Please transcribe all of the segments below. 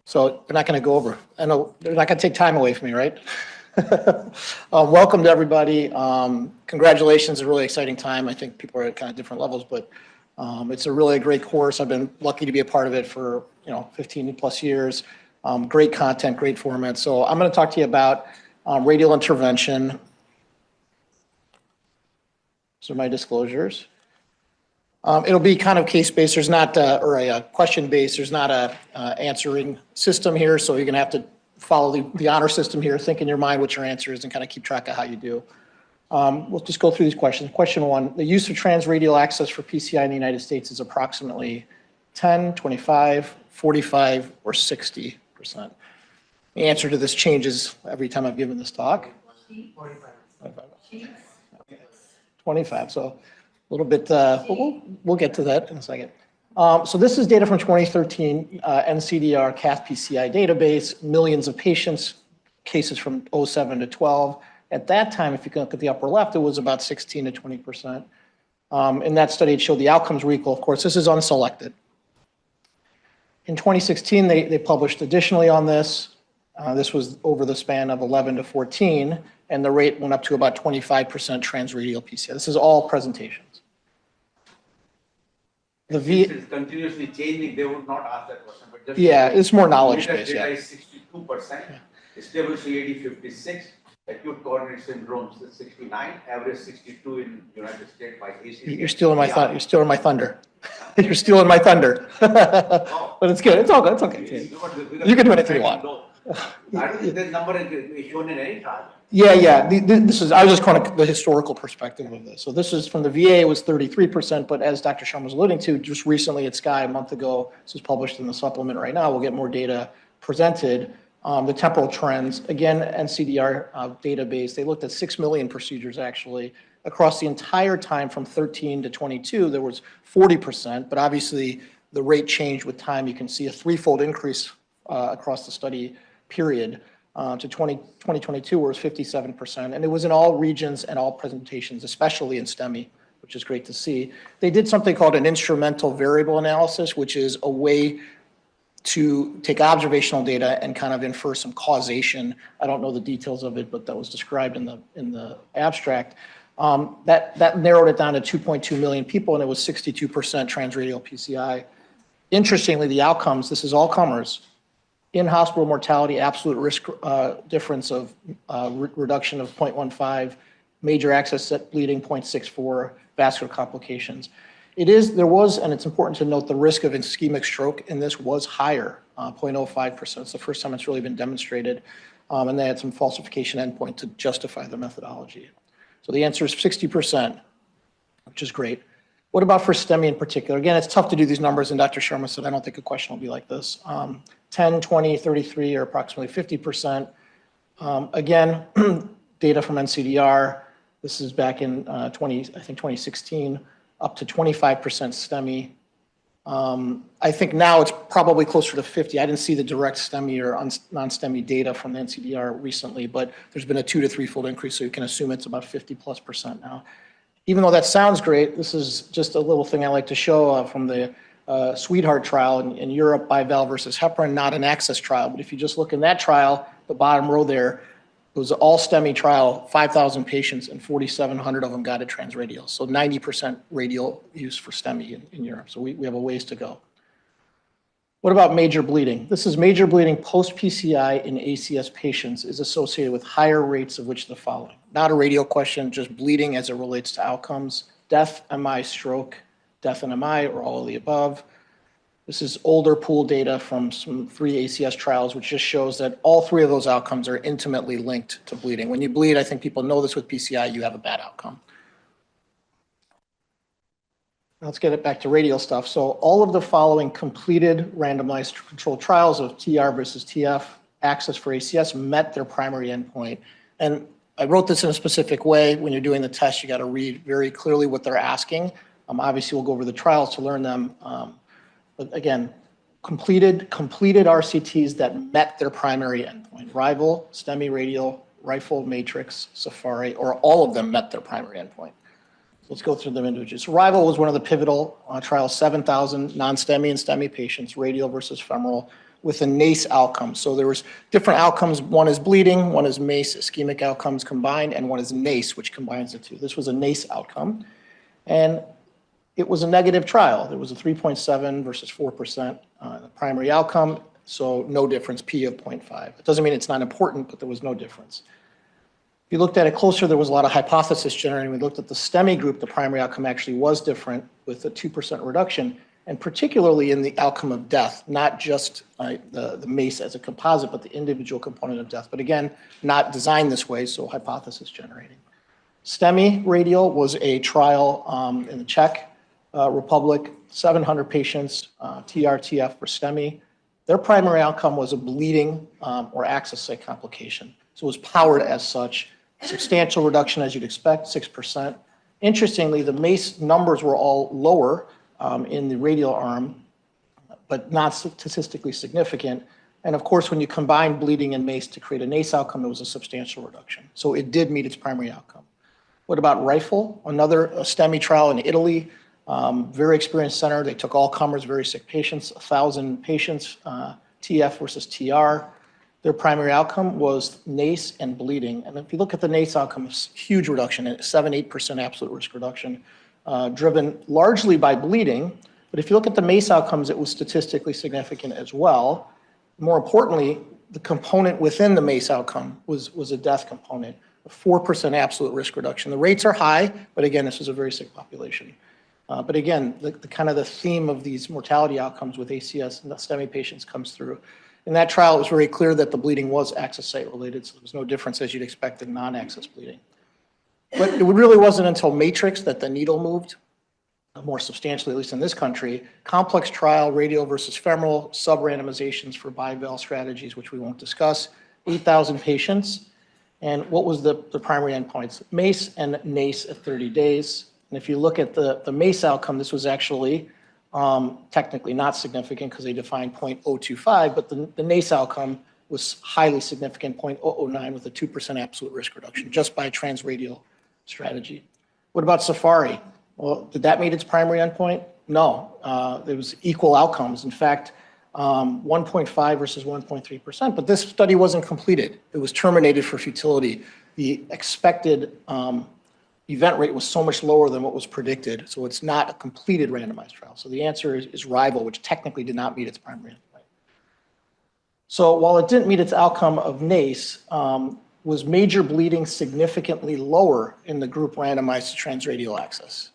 So they're not going to go over. I know they're not going to take time away from me, right? Welcome to everybody. Congratulations, it's a really exciting time. I think people are at kind of different levels, but it's a really great course. I've been lucky to be a part of it for 15 plus years. Great content, great format. So I'm going to talk to you about radial intervention. So my disclosures. It'll be kind of case-based. There's not, or a question-based. There's not a answering system here, so you're going to have to follow the honor system here. Think in your mind what your answer is and kind of keep track of how you do. We'll just go through these questions. Question one, the use of transradial access for PCI in the United States is approximately 10, 25, 45, or 60%. The answer to this changes every time I've given this talk. 25, so a little bit, we'll get to that in a second. So this is data from 2013 NCDR CAF PCI database, millions of patients, cases from 07 to 12. At that time, if you can look at the upper left, it was about 16 to 20%. In that study, it showed the outcomes were equal. Of course, this is unselected. In 2016, they published additionally on this. This was over the span of 11 to 14, and the rate went up to about 25% transradial PCI. This is all presentations. The Since it's continuously changing, they would not ask that question. But just it's more knowledge based. Data is 62%, stable CAD 56, acute coronary syndrome 69, average 62 in United States by ACC. You're stealing my thunder. You're stealing my thunder. You're stealing my thunder. But it's good. It's all good. It's okay. You can do anything you want. I don't think that number is shown in any chart. Yeah. This is, I was just calling it the historical perspective of this. So this is from the VA, it was 33%, but as Dr. Sharma was alluding to, just recently at Sky a month ago, this is published in the supplement right now, we'll get more data presented. The temporal trends, again, NCDR database, they looked at 6 million procedures actually. Across the entire time from 13 to 22, there was 40%, but obviously the rate changed with time. You can see a threefold increase across the study period. To 2022, where it was 57%. And it was in all regions and all presentations, especially in STEMI, which is great to see. They did something called an instrumental variable analysis, which is a way to take observational data and kind of infer some causation. I don't know the details of it, but that was described in the abstract. That narrowed it down to 2.2 million people, and it was 62% transradial PCI. Interestingly, the outcomes, this is all comers, in-hospital mortality, absolute risk difference of reduction of 0.15, major access set bleeding 0.64, vascular complications. There was, and it's important to note, the risk of ischemic stroke in this was higher, 0.05%. It's the first time it's really been demonstrated. And they had some falsification endpoint to justify the methodology. So the answer is 60%, which is great. What about for STEMI in particular? Again, it's tough to do these numbers, and Dr. Sharma said, I don't think a question will be like this. 10, 20, 33, or approximately 50%. Again, data from NCDR. This is back in 2016, up to 25% STEMI. I think now it's probably closer to 50. I didn't see the direct STEMI or non-STEMI data from the NCDR recently, but there's been a 2 to 3-fold increase, so you can assume it's about 50+% now. Even though that sounds great, this is just a little thing I like to show from the Sweetheart trial in Europe, bivalve versus heparin, not an access trial. But if you just look in that trial, the bottom row there, it was an all STEMI trial, 5,000 patients, and 4,700 of them got a transradial. So 90% radial use for STEMI in Europe. So we have a ways to go. What about major bleeding? This is major bleeding post-PCI in ACS patients is associated with higher rates of which the following. Not a radial question, just bleeding as it relates to outcomes. Death, MI, stroke, death and MI, or all of the above. This is older pool data from some 3 ACS trials, which just shows that all 3 of those outcomes are intimately linked to bleeding. When you bleed, I think people know this with PCI, you have a bad outcome. Let's get it back to radial stuff. So all of the following completed randomized controlled trials of TR versus TF, access for ACS, met their primary endpoint. And I wrote this in a specific way. When you're doing the test, you got to read very clearly what they're asking. Obviously, we'll go over the trials to learn them. But again, completed RCTs that met their primary endpoint. Rival, STEMI radial, Rifle, Matrix, Safari, or all of them met their primary endpoint. Let's go through them individually. So Rival was one of the pivotal trials, 7,000 non-STEMI and STEMI patients, radial versus femoral. with a NACE outcome. So there was different outcomes. One is bleeding, one is MACE, ischemic outcomes combined, and one is NACE, which combines the two. This was a NACE outcome. And it was a negative trial. There was a 3.7 versus 4% primary outcome, so no difference, P of 0.5. It doesn't mean it's not important, but there was no difference. If you looked at it closer, there was a lot of hypothesis generating. We looked at the STEMI group, the primary outcome actually was different with a 2% reduction, and particularly in the outcome of death, not just the MACE as a composite, but the individual component of death. But again, not designed this way, so hypothesis generating. STEMI Radial was a trial in the Czech Republic, 700 patients, TRTF for STEMI. Their primary outcome was a bleeding or access site complication. So it was powered as such. Substantial reduction as you'd expect, 6%. Interestingly, the MACE numbers were all lower in the radial arm, but not statistically significant. And of course, when you combine bleeding and MACE to create a NACE outcome, there was a substantial reduction. So it did meet its primary outcome. What about Rifle? Another STEMI trial in Italy, very experienced center. They took all comers, very sick patients, 1,000 patients, TF versus TR. Their primary outcome was NACE and bleeding. And if you look at the NACE outcome, it's a huge reduction, 7-8% absolute risk reduction, driven largely by bleeding. But if you look at the MACE outcomes, it was statistically significant as well. More importantly, the component within the MACE outcome was a death component, a 4% absolute risk reduction. The rates are high, but again, this was a very sick population. But again, the kind of the theme of these mortality outcomes with ACS and the STEMI patients comes through. In that trial, it was very clear that the bleeding was access site related, so there was no difference as you'd expect in non-access bleeding. But it really wasn't until Matrix that the needle moved more substantially, at least in this country. Complex trial, radial versus femoral, sub-randomizations for bivalve strategies, which we won't discuss, 8,000 patients. And what was the primary endpoints? MACE and NACE at 30 days. And if you look at the MACE outcome, this was actually technically not significant because they defined 0.025, but the NACE outcome was highly significant, 0.009 with a 2% absolute risk reduction just by transradial strategy. What about Safari? Well, did that meet its primary endpoint? No, there was equal outcomes. In fact, 1.5 versus 1.3%, but this study wasn't completed. It was terminated for futility. The expected event rate was so much lower than what was predicted, so it's not a completed randomized trial. So the answer is Rival, which technically did not meet its primary endpoint. So while it didn't meet its outcome of NACE, was major bleeding significantly lower in the group randomized to transradial access?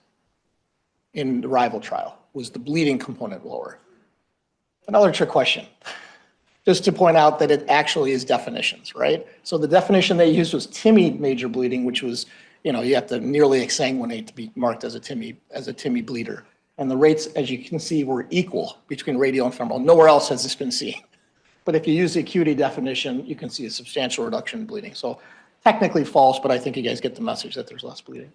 In the Rival trial, was the bleeding component lower? Another trick question, just to point out that it actually is definitions, right? So the definition they used was TIMI major bleeding, which was, you know, you have to nearly exsanguinate to be marked as a TIMI bleeder. And the rates, as you can see, were equal between radial and femoral. Nowhere else has this been seen. But if you use the acuity definition, you can see a substantial reduction in bleeding. So technically false, but I think you guys get the message that there's less bleeding.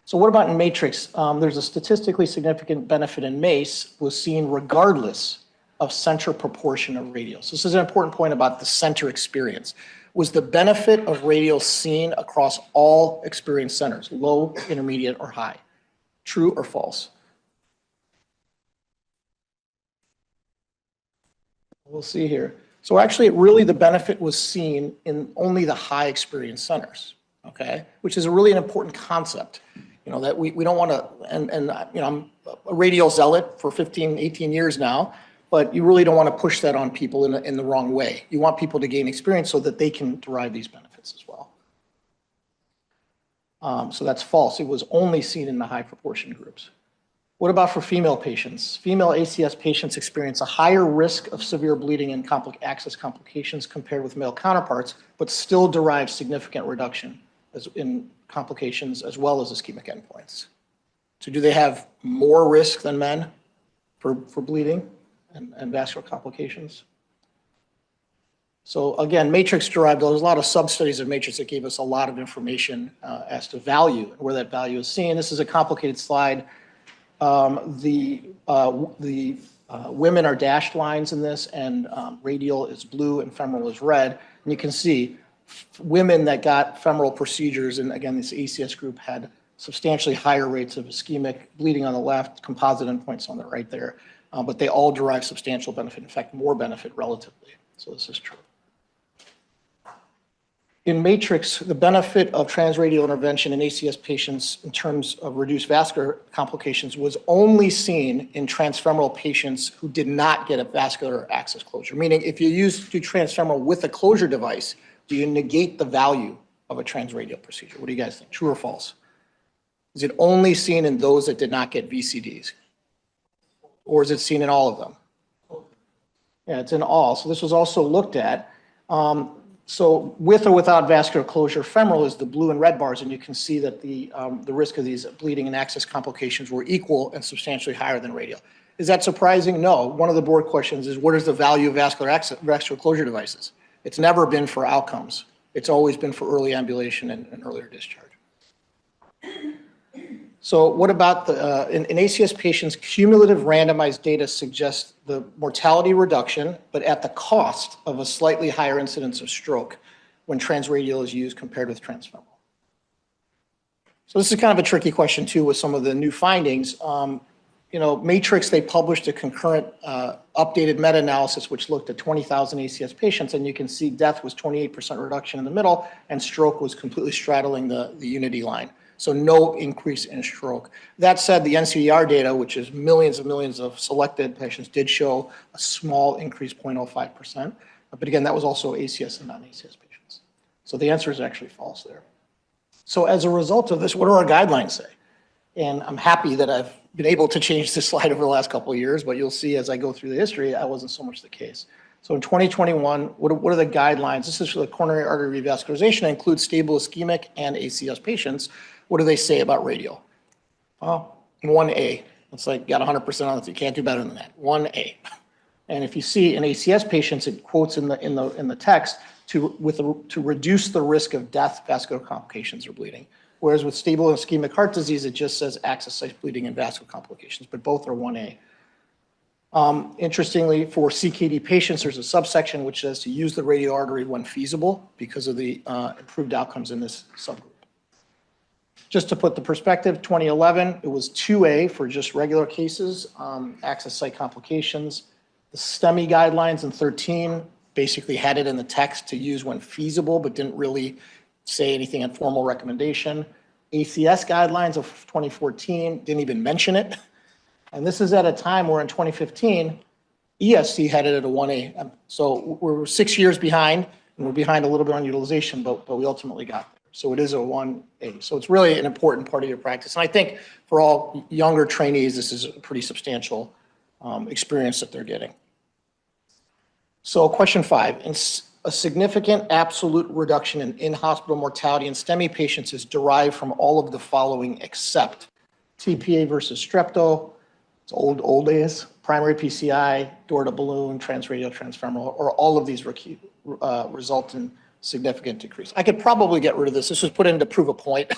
So what about in Matrix? There's a statistically significant benefit in MACE was seen regardless of center proportion of radial. So this is an important point about the center experience. Was the benefit of radial seen across all experienced centers, low, intermediate, or high? True or false? We'll see here. So actually, really the benefit was seen in only the high experienced centers, okay? Which is really an important concept. You know, that we don't want to, and you know, I'm a radial zealot for 15, 18 years now, but you really don't want to push that on people in the wrong way. You want people to gain experience so that they can derive these benefits as well. So that's false. It was only seen in the high proportion groups. What about for female patients? Female ACS patients experience a higher risk of severe bleeding and access complications compared with male counterparts, but still derive significant reduction in complications as well as ischemic endpoints. So do they have more risk than men for bleeding and vascular complications? So again, Matrix derived, there's a lot of sub-studies of Matrix that gave us a lot of information as to value and where that value is seen. This is a complicated slide. The women are dashed lines in this, and radial is blue and femoral is red. And you can see women that got femoral procedures, and again, this ACS group had substantially higher rates of ischemic bleeding on the left, composite endpoints on the right there. but they all derive substantial benefit, in fact, more benefit relatively. So this is true. In Matrix, the benefit of transradial intervention in ACS patients in terms of reduced vascular complications was only seen in transfemoral patients who did not get a vascular access closure. Meaning, if you do transfemoral with a closure device, do you negate the value of a transradial procedure? What do you guys think? True or false? Is it only seen in those that did not get VCDs? Or is it seen in all of them? Yeah, it's in all. So this was also looked at. So with or without vascular closure, femoral is the blue and red bars, and you can see that the risk of these bleeding and access complications were equal and substantially higher than radial. Is that surprising? No. One of the board questions is, what is the value of vascular closure devices? It's never been for outcomes. It's always been for early ambulation and earlier discharge. So what about in ACS patients, cumulative randomized data suggests the mortality reduction, but at the cost of a slightly higher incidence of stroke when transradial is used compared with transfemoral. So this is kind of a tricky question too with some of the new findings. Matrix, they published a concurrent updated meta-analysis which looked at 20,000 ACS patients, and you can see death was 28% reduction in the middle, and stroke was completely straddling the unity line. So no increase in stroke. That said, the NCDR data, which is millions and millions of selected patients, did show a small increase, 0.05%. But again, that was also ACS and non-ACS patients. So the answer is actually false there. So as a result of this, what do our guidelines say? And I'm happy that I've been able to change this slide over the last couple of years, but you'll see as I go through the history, that wasn't so much the case. So in 2021, what are the guidelines? This is for the coronary artery revascularization. It includes stable ischemic and ACS patients. What do they say about radial? Well, 1A. It's like got 100% on it. You can't do better than that. 1A. And if you see in ACS patients, it quotes in the text to reduce the risk of death, vascular complications, or bleeding. Whereas with stable ischemic heart disease, it just says access site bleeding and vascular complications, but both are 1A. Interestingly, for CKD patients, there's a subsection which says to use the radial artery when feasible because of the improved outcomes in this subgroup. Just to put the perspective, 2011, it was 2A for just regular cases, access site complications. The STEMI guidelines in 13 basically had it in the text to use when feasible, but didn't really say anything in formal recommendation. ACS guidelines of 2014 didn't even mention it. And this is at a time where in 2015, ESC had it at a 1A. So we're 6 years behind, and we're behind a little bit on utilization, but we ultimately got there. So it is a 1A. So it's really an important part of your practice. And I think for all younger trainees, this is a pretty substantial experience that they're getting. So question 5, a significant absolute reduction in in-hospital mortality in STEMI patients is derived from all of the following except TPA versus strepto, it's old days, primary PCI, door to balloon, transradial, transfemoral, or all of these result in significant decrease. I could probably get rid of this. This was put in to prove a point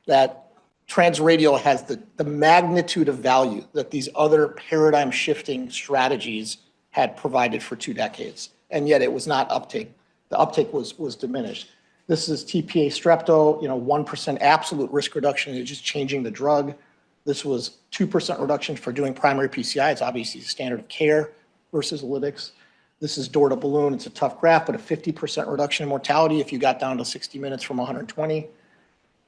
that transradial has the magnitude of value that these other paradigm shifting strategies had provided for 2 decades. And yet it was not uptake. The uptake was diminished. This is TPA strepto, 1% absolute risk reduction is just changing the drug. This was 2% reduction for doing primary PCI. It's obviously the standard of care versus lytics. This is door to balloon. It's a tough graph, but a 50% reduction in mortality if you got down to 60 minutes from 120.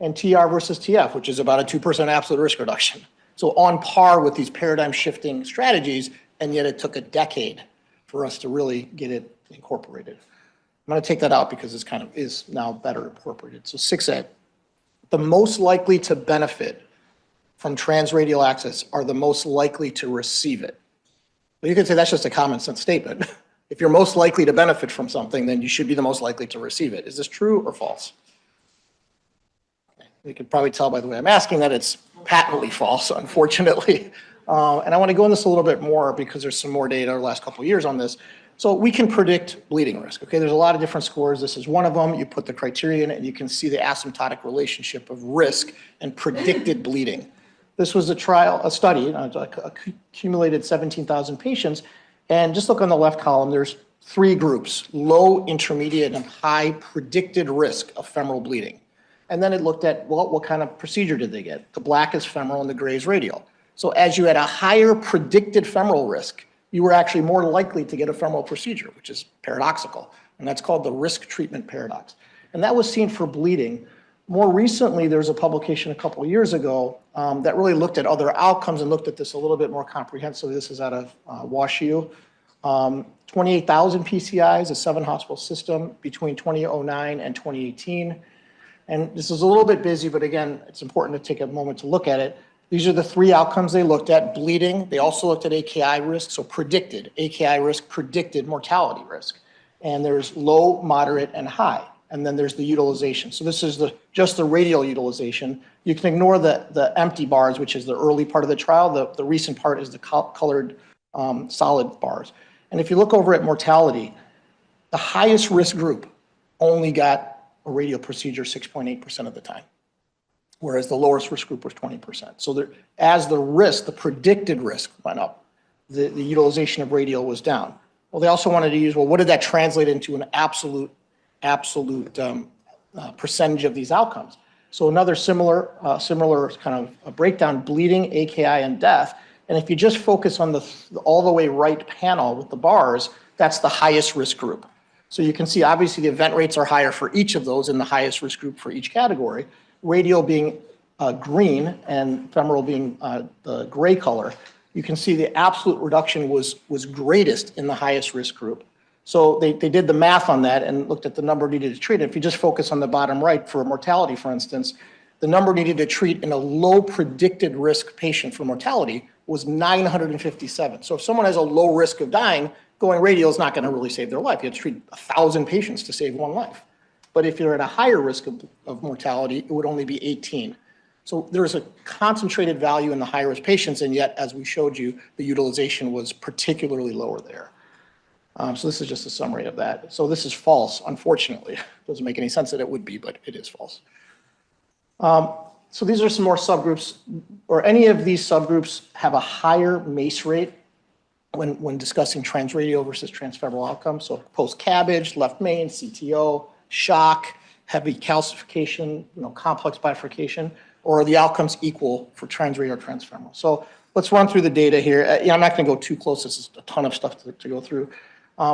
And TR versus TF, which is about a 2% absolute risk reduction. So on par with these paradigm shifting strategies, and yet it took a decade for us to really get it incorporated. I'm going to take that out because this kind of is now better incorporated. So 6A, the most likely to benefit from transradial access are the most likely to receive it. But you could say that's just a common sense statement. If you're most likely to benefit from something, then you should be the most likely to receive it. Is this true or false? You can probably tell by the way I'm asking that it's patently false, unfortunately. And I want to go into this a little bit more because there's some more data over the last couple of years on this. So we can predict bleeding risk. Okay, there's a lot of different scores. This is one of them. You put the criteria in it, and you can see the asymptotic relationship of risk and predicted bleeding. This was a study, accumulated 17,000 patients. And just look on the left column, there's 3 groups, low, intermediate, and high predicted risk of femoral bleeding. And then it looked at, well, what kind of procedure did they get? The black is femoral and the gray is radial. So as you had a higher predicted femoral risk, you were actually more likely to get a femoral procedure, which is paradoxical. And that's called the risk treatment paradox. And that was seen for bleeding. More recently, there was a publication a couple of years ago that really looked at other outcomes and looked at this a little bit more comprehensively. This is out of WashU. 28,000 PCIs, a 7-hospital system between 2009 and 2018. And this is a little bit busy, but again, it's important to take a moment to look at it. These are the 3 outcomes they looked at: bleeding. They also looked at AKI risk, so predicted. AKI risk predicted mortality risk. And there's low, moderate, and high. And then there's the utilization. So this is just the radial utilization. You can ignore the empty bars, which is the early part of the trial. The recent part is the colored solid bars. And if you look over at mortality, the highest risk group only got a radial procedure 6.8% of the time, whereas the lowest risk group was 20%. So as the risk, the predicted risk went up, the utilization of radial was down. Well, they also wanted to use, well, what did that translate into an absolute percentage of these outcomes? So another similar kind of a breakdown: bleeding, AKI, and death. And if you just focus on the all the way right panel with the bars, that's the highest risk group. So you can see, obviously, the event rates are higher for each of those in the highest risk group for each category. Radial being green and femoral being the gray color. You can see the absolute reduction was greatest in the highest risk group. So they did the math on that and looked at the number needed to treat. If you just focus on the bottom right for mortality, for instance, the number needed to treat in a low predicted risk patient for mortality was 957. So if someone has a low risk of dying, going radial is not going to really save their life. You have to treat 1,000 patients to save 1 life. But if you're at a higher risk of mortality, it would only be 18. So there is a concentrated value in the high risk patients, and yet, as we showed you, the utilization was particularly lower there. So this is just a summary of that. So this is false, unfortunately. It doesn't make any sense that it would be, but it is false. So these are some more subgroups, or any of these subgroups have a higher MACE rate when discussing transradial versus transfemoral outcomes. So post-CABG, left main, CTO, shock, heavy calcification, complex bifurcation, or are the outcomes equal for transradial or transfemoral? So let's run through the data here. I'm not going to go too close. This is a ton of stuff to go through.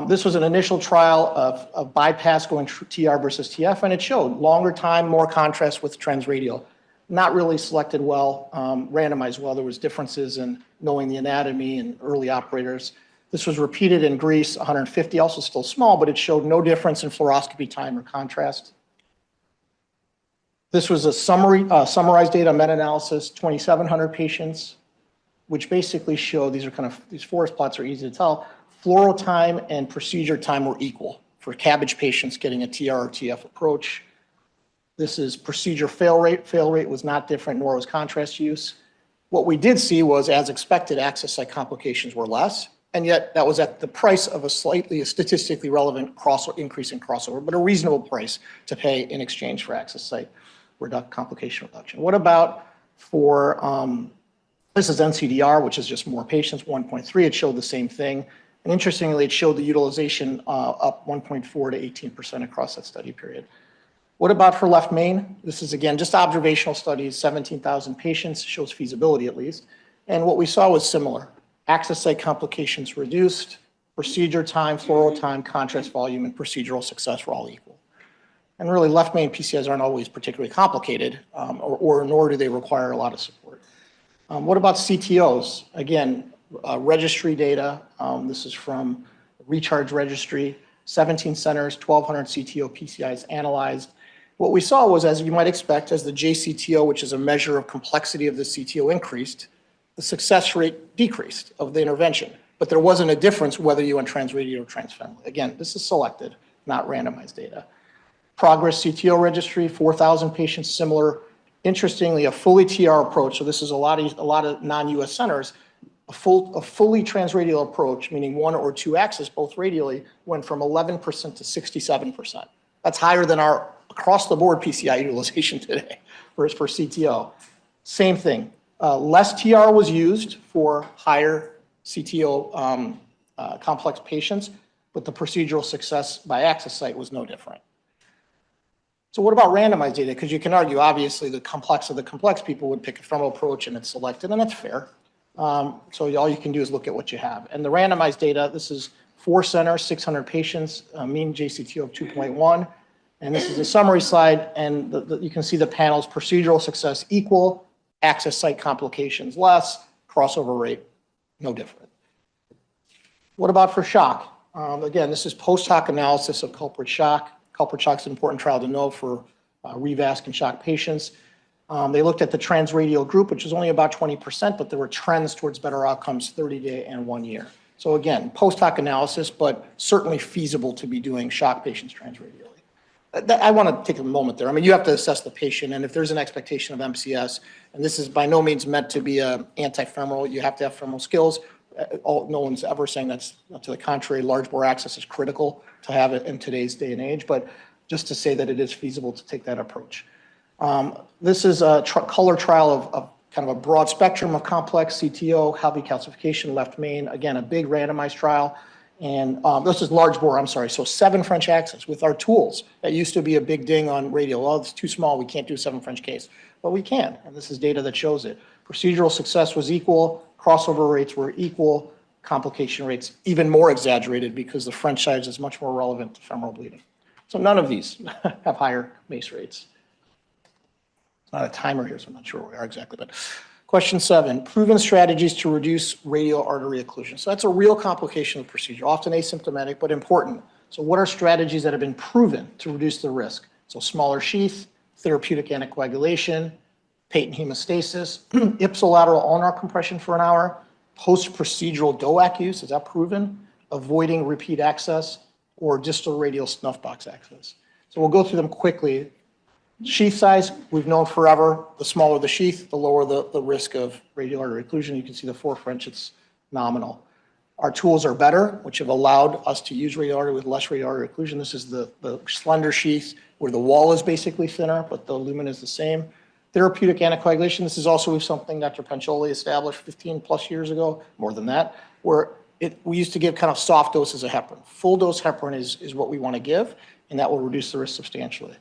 This was an initial trial of bypass going TR versus TF, and it showed longer time, more contrast with transradial. Not really selected well, randomized well. There was differences in knowing the anatomy and early operators. This was repeated in Greece, 150, also still small, but it showed no difference in fluoroscopy time or contrast. This was a summarized data meta-analysis, 2,700 patients, which basically show these forest plots are easy to tell. Fluoro time and procedure time were equal for CABG patients getting a TR or TF approach. This is procedure fail rate. Fail rate was not different, nor was contrast use. What we did see was, as expected, access site complications were less, and yet that was at the price of a statistically relevant increase in crossover, but a reasonable price to pay in exchange for access site complication reduction. What about for, this is NCDR, which is just more patients, 1.3. It showed the same thing. And interestingly, it showed the utilization up 1.4 to 18% across that study period. What about for left main? This is, again, just observational studies, 17,000 patients, shows feasibility at least. And what we saw was similar. Access site complications reduced, procedure time, fluoro time, contrast volume, and procedural success were all equal. And really, left main PCIs aren't always particularly complicated, nor do they require a lot of support. What about CTOs? Again, registry data. This is from Recharge Registry, 17 centers, 1,200 CTO PCIs analyzed. What we saw was, as you might expect, as the JCTO, which is a measure of complexity of the CTO, increased, the success rate decreased of the intervention. But there wasn't a difference whether you went transradial or transfemoral. Again, this is selected, not randomized data. Progress CTO registry, 4,000 patients, similar. Interestingly, a fully TR approach, so this is a lot of non-US centers, a fully transradial approach, meaning 1 or 2 axes, both radially, went from 11% to 67%. That's higher than our across-the-board PCI utilization today for CTO. Same thing. Less TR was used for higher CTO complex patients, but the procedural success by access site was no different. So what about randomized data? Because you can argue, obviously, the complex of the complex people would pick a femoral approach and it's selected, and that's fair. So all you can do is look at what you have. And the randomized data, this is 4 centers, 600 patients, mean JCTO of 2.1. And this is a summary slide, and you can see the panels: procedural success equal, access site complications less, crossover rate no different. What about for shock? Again, this is post hoc analysis of culprit shock. Culprit shock is an important trial to know for revasc and shock patients. They looked at the transradial group, which is only about 20%, but there were trends towards better outcomes 30-day and 1 year. So again, post hoc analysis, but certainly feasible to be doing shock patients transradially. I want to take a moment there. I mean, you have to assess the patient, and if there's an expectation of MCS, and this is by no means meant to be an anti-femoral, you have to have femoral skills. No one's ever saying that's to the contrary. Large bore access is critical to have it in today's day and age, but just to say that it is feasible to take that approach. This is a color trial of kind of a broad spectrum of complex CTO, Halvey calcification, left main. Again, a big randomized trial. And this is large bore, I'm sorry. So 7 French access with our tools. That used to be a big ding on radial. Oh, it's too small. We can't do a 7 French case. But we can. And this is data that shows it. Procedural success was equal. Crossover rates were equal. Complication rates even more exaggerated because the French size is much more relevant to femoral bleeding. So none of these have higher MACE rates. It's not a timer here, so I'm not sure where we are exactly. But question 7, proven strategies to reduce radial artery occlusion. So that's a real complication of the procedure, often asymptomatic, but important. So what are strategies that have been proven to reduce the risk? So smaller sheath, therapeutic anticoagulation, patent hemostasis, ipsilateral ulnar compression for an hour, post-procedural DOAC use, is that proven? Avoiding repeat access, or distal radial snuff box access. So we'll go through them quickly. Sheath size, we've known forever. The smaller the sheath, the lower the risk of radial artery occlusion. You can see the 4 French, it's nominal. Our tools are better, which have allowed us to use radial artery with less radial artery occlusion. This is the slender sheath where the wall is basically thinner, but the lumen is the same. Therapeutic anticoagulation, this is also something Dr. Pancioli established 15 plus years ago, more than that, where we used to give kind of soft doses of heparin. Full dose heparin is what we want to give, and that will reduce the risk substantially.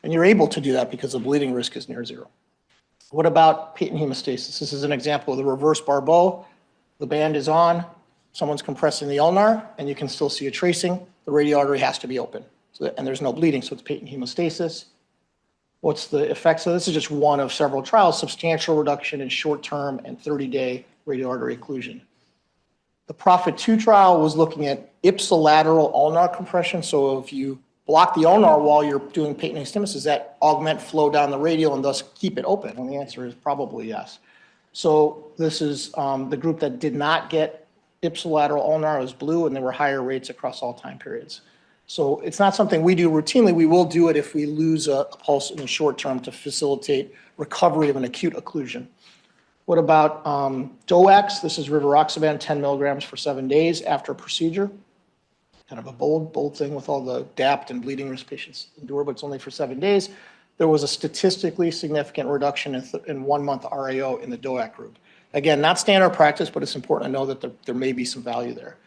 And you're able to do that because the bleeding risk is near 0. What about patent hemostasis? This is an example of the reverse Barbeau. The band is on, someone's compressing the ulnar, and you can still see a tracing. The radial artery has to be open, and there's no bleeding, so it's patent hemostasis. What's the effects? So this is just one of several trials, substantial reduction in short-term and 30-day radial artery occlusion. The Prophet 2 trial was looking at ipsilateral ulnar compression. So if you block the ulnar while you're doing patent hemostasis, does that augment flow down the radial and thus keep it open? And the answer is probably yes. So this is the group that did not get ipsilateral ulnar was blue, and there were higher rates across all time periods. So it's not something we do routinely. We will do it if we lose a pulse in the short term to facilitate recovery of an acute occlusion. What about DOACs? This is rivaroxaban, 10 milligrams for 7 days after a procedure. Kind of a bold thing with all the DAPT and bleeding risk patients endure, but it's only for 7 days. There was a statistically significant reduction in 1 month RAO in the DOAC group. Again, not standard practice, but it's important to know that there may be some value there.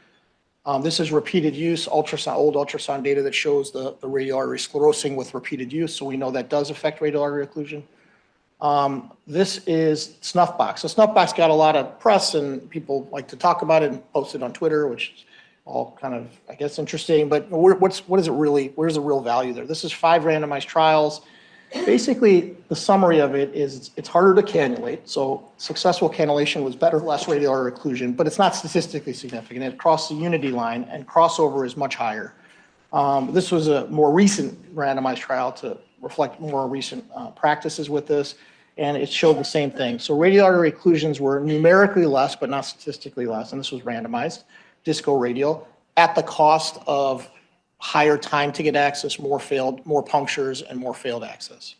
This is repeated use, old ultrasound data that shows the radial artery sclerosing with repeated use, so we know that does affect radial artery occlusion. This is snuff box. So snuff box got a lot of press, and people like to talk about it and post it on Twitter, which is all kind of, I guess, interesting. But what is it really? Where's the real value there? This is 5 randomized trials. Basically, the summary of it is it's harder to cannulate. So successful cannulation was better, less radial artery occlusion, but it's not statistically significant. It crossed the unity line, and crossover is much higher. This was a more recent randomized trial to reflect more recent practices with this, and it showed the same thing. So radial artery occlusions were numerically less, but not statistically less, and this was randomized, disco radial, at the cost of higher time to get access, more punctures, and more failed access.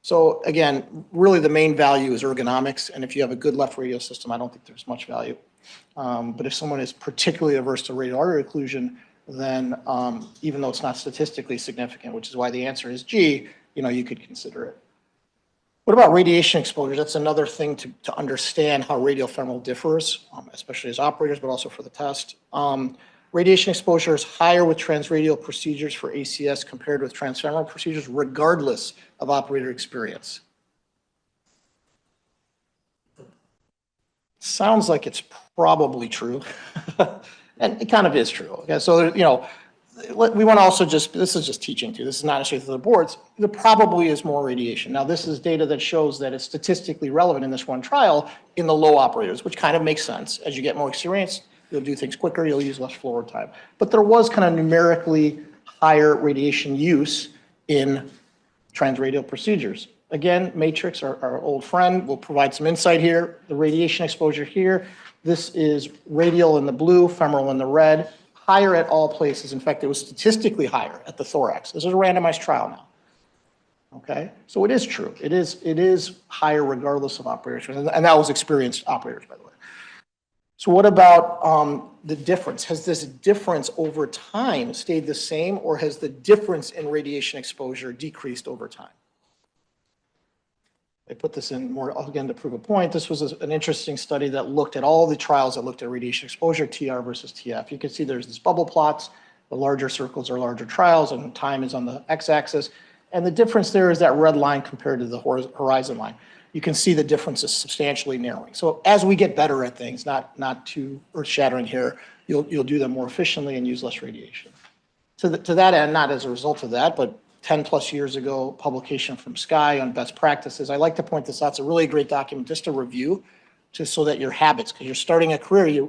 So again, really the main value is ergonomics, and if you have a good left radial system, I don't think there's much value. But if someone is particularly averse to radial artery occlusion, then even though it's not statistically significant, which is why the answer is G, you could consider it. What about radiation exposure? That's another thing to understand how radiofemoral differs, especially as operators, but also for the test. Radiation exposure is higher with transradial procedures for ACS compared with transfemoral procedures, regardless of operator experience. Sounds like it's probably true. And it kind of is true. Okay, so, we want to also this is just teaching too. This is not necessarily for the boards. There probably is more radiation. Now, this is data that shows that it's statistically relevant in this one trial in the low operators, which kind of makes sense. As you get more experience, you'll do things quicker, you'll use less fluoro time. But there was kind of numerically higher radiation use in transradial procedures. Again, matrix, our old friend, will provide some insight here. The radiation exposure here, this is radial in the blue, femoral in the red, higher at all places. In fact, it was statistically higher at the thorax. This is a randomized trial now. Okay, so it is true. It is higher regardless of operators, and that was experienced operators, by the way. So what about the difference? Has this difference over time stayed the same, or has the difference in radiation exposure decreased over time? I put this in more, again, to prove a point. This was an interesting study that looked at all the trials that looked at radiation exposure, TR versus TF. You can see there's this bubble plots. The larger circles are larger trials, and time is on the x-axis. And the difference there is that red line compared to the horizon line. You can see the difference is substantially narrowing. So as we get better at things, not too earth-shattering here, you'll do them more efficiently and use less radiation. To that end, not as a result of that, but 10 plus years ago, publication from Sky on best practices. I like to point this out. It's a really great document just to review, just so that your habits, because you're starting a career,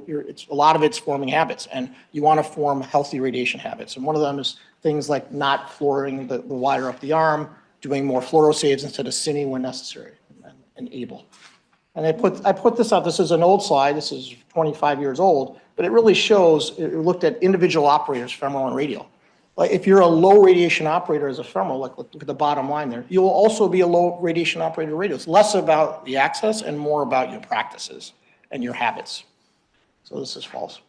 a lot of it's forming habits, and you want to form healthy radiation habits. And one of them is things like not fluoring the wire up the arm, doing more fluoro saves instead of cine when necessary and able. And I put this out. This is an old slide. This is 25 years old, but it really shows, it looked at individual operators, femoral and radial. Like if you're a low radiation operator as a femoral, like look at the bottom line there, you'll also be a low radiation operator radial. It's less about the access and more about your practices and your habits. So this is false.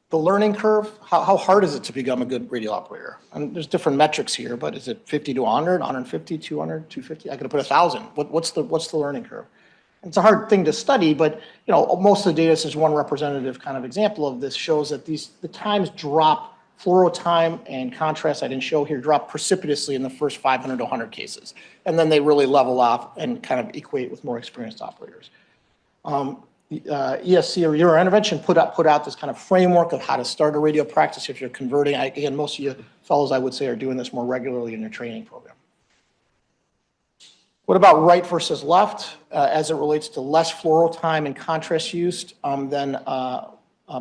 The learning curve, how hard is it to become a good radial operator? And there's different metrics here, but is it 50 to 100, 150, 200, 250? I could have put 1,000. What's the learning curve? It's a hard thing to study, but most of the data, this is one representative kind of example of this, shows that the times drop. Fluoro time and contrast, I didn't show here, drop precipitously in the first 500 to 100 cases. And then they really level off and kind of equate with more experienced operators. ESC or Eurointervention put out this kind of framework of how to start a radio practice if you're converting. Again, most of you fellows, I would say, are doing this more regularly in your training program. What about right versus left as it relates to less fluoro time and contrast use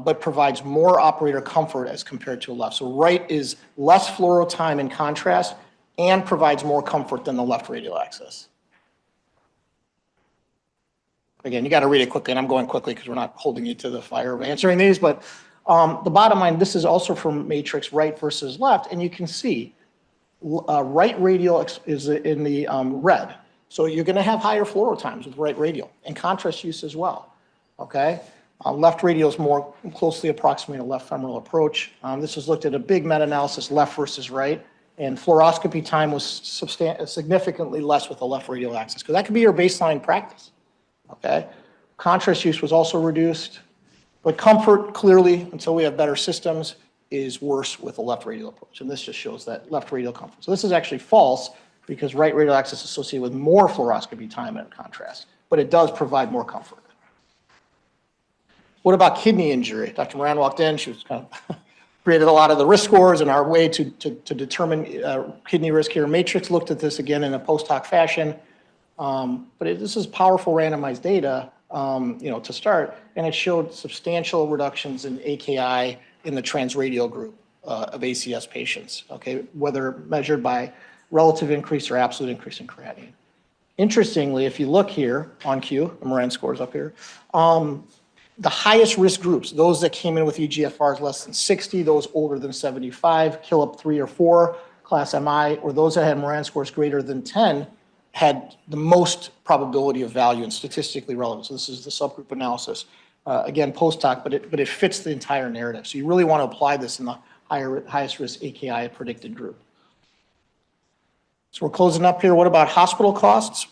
but provides more operator comfort as compared to left. So right is less fluoro time in contrast and provides more comfort than the left radial axis. Again, you got to read it quickly, and I'm going quickly because we're not holding you to the fire of answering these, but the bottom line, this is also from matrix right versus left, and you can see right radial is in the red. So you're going to have higher fluoro times with right radial and contrast use as well, okay? Left radial is more closely approximating a left femoral approach. This was looked at a big meta-analysis, left versus right, and fluoroscopy time was significantly less with the left radial axis, because that could be your baseline practice, okay? Contrast use was also reduced, but comfort, clearly, until we have better systems, is worse with the left radial approach, and this just shows that left radial comfort. So this is actually false, because right radial axis is associated with more fluoroscopy time in contrast, but it does provide more comfort. What about kidney injury? Dr. Moran walked in, she was kind of created a lot of the risk scores and our way to determine kidney risk here. Matrix looked at this again in a post hoc fashion, but this is powerful randomized data, to start, and it showed substantial reductions in AKI in the transradial group of ACS patients, okay, whether measured by relative increase or absolute increase in creatinine. Interestingly, if you look here on Q, the Moran scores up here, the highest risk groups, those that came in with eGFRs less than 60, those older than 75, KILLUP 3 or 4, class MI, or those that had Moran scores greater than 10, had the most probability of value and statistically relevant. So this is the subgroup analysis. Again, post hoc, but it fits the entire narrative. So you really want to apply this in the highest risk AKI predicted group. So we're closing up here. What about hospital costs?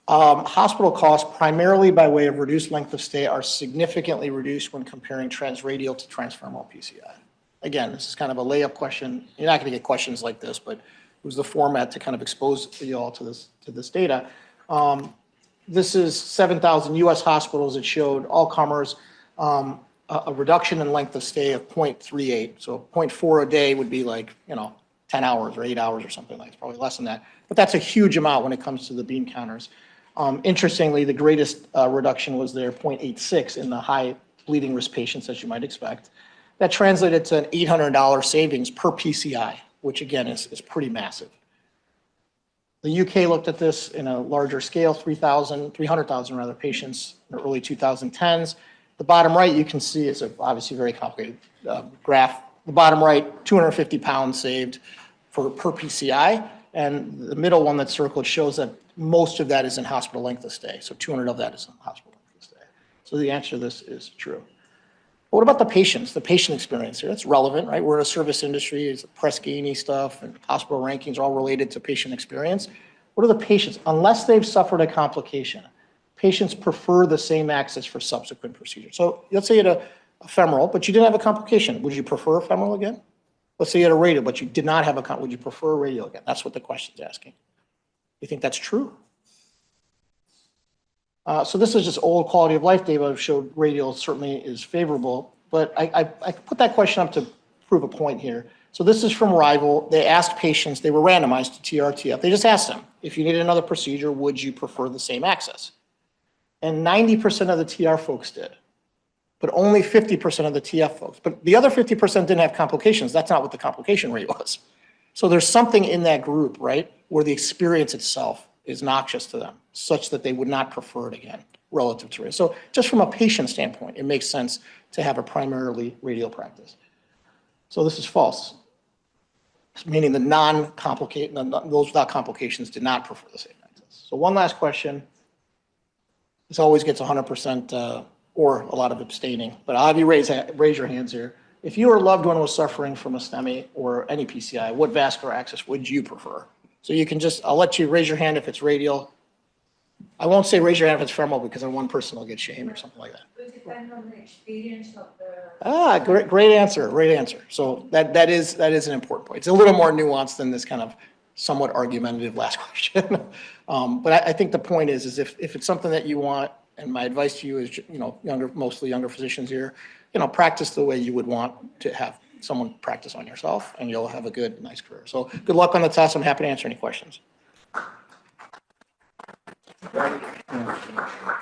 Hospital costs, primarily by way of reduced length of stay, are significantly reduced when comparing transradial to transfemoral PCI. Again, this is kind of a layup question. You're not going to get questions like this, but it was the format to kind of expose you all to this data. This is 7,000 US hospitals. It showed all comers a reduction in length of stay of 0.38. So 0.4 a day would be like, 10 hours or 8 hours or something like that. It's probably less than that. But that's a huge amount when it comes to the beam counters. Interestingly, the greatest reduction was there 0.86 in the high bleeding risk patients, as you might expect. That translated to an $800 savings per PCI, which again is pretty massive. The UK looked at this in a larger scale, 300,000 patients in the early 2010s. The bottom right, you can see, is obviously very complicated graph. The bottom right, 250 pounds saved per PCI. And the middle one that's circled shows that most of that is in hospital length of stay. So 200 of that is in hospital length of stay. So the answer to this is true. But what about the patients, the patient experience here? That's relevant, right? We're in a service industry, it's press gainy stuff, and hospital rankings are all related to patient experience. What are the patients? Unless they've suffered a complication, patients prefer the same access for subsequent procedures. So let's say you had a femoral, but you didn't have a complication. Would you prefer a femoral again? Let's say you had a radial, but you did not have a would you prefer a radial again? That's what the question's asking. You think that's true? So this is just old quality of life data that showed radial certainly is favorable, but I put that question up to prove a point here. So this is from Rival. They asked patients, they were randomized to TRTF. They just asked them, if you needed another procedure, would you prefer the same access? And 90% of the TR folks did, but only 50% of the TF folks. But the other 50% didn't have complications. That's not what the complication rate was. So there's something in that group, right, where the experience itself is noxious to them, such that they would not prefer it again relative to radial. So just from a patient standpoint, it makes sense to have a primarily radial practice. So this is false, meaning the those without complications did not prefer the same access. So one last question. This always gets 100% or a lot of abstaining, but I'll have you raise your hands here. If your loved one was suffering from a STEMI or any PCI, what vascular access would you prefer? So you can I'll let you raise your hand if it's radial. I won't say raise your hand if it's femoral because then one person will get shamed or something like that. It would depend on the experience of the. Great answer. So that is an important point. It's a little more nuanced than this kind of somewhat argumentative last question. But I think the point is if it's something that you want, and my advice to you is, mostly younger physicians here, practice the way you would want to have someone practice on yourself, and you'll have a good, nice career. So good luck on the test. I'm happy to answer any questions.